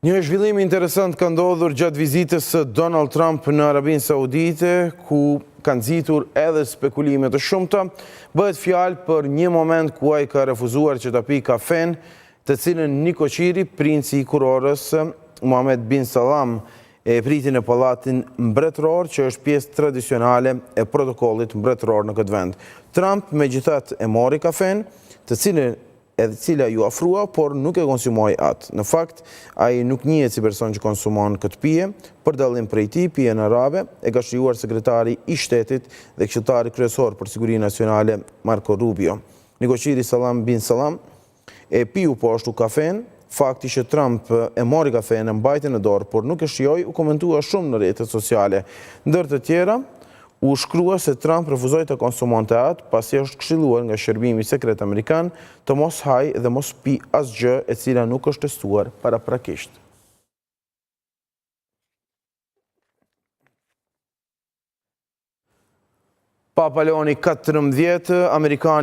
Një zhvillim interesant ka ndodhur gjatë vizitës së Donald Trump në Arabinë Saudite, ku kanë nxitur edhe spekulime të shumta. Bëhet fjalë për një moment ku ai ka refuzuar që ta pijë kafen, të cilën Nikoqiri, princi i kurorës Mohammed bin Salman, e priti në pallatin mbretëror, që është pjesë tradicionale e protokollit mbretëror në këtë vend. Trump megjithatë e mori kafen, cila ju afrua, por nuk e konsumoi atë. Në fakt, ai nuk njihet si person që konsumon këtë pije, për dallim prej tij, pijen arabe e ka shijuar sekretari i shtetit dhe këshilltari kryesor për sigurinë nacionale Marco Rubio. Nikoqiri Salman bin Salman e piu po ashtu kafen. Fakti që Trump e mori kafen e mbajti në dorë, por nuk e shijoi, u komentua shumë në rrjetet sociale. Ndër të tjera, u shkrua se Trump refuzoi të konsumonte atë, pasi është këshilluar nga Shërbimi Sekret Amerikan të mos hajë dhe mos pi asgjë e cila nuk është testuar paraprakisht. Papa Leoni 14, amerikanë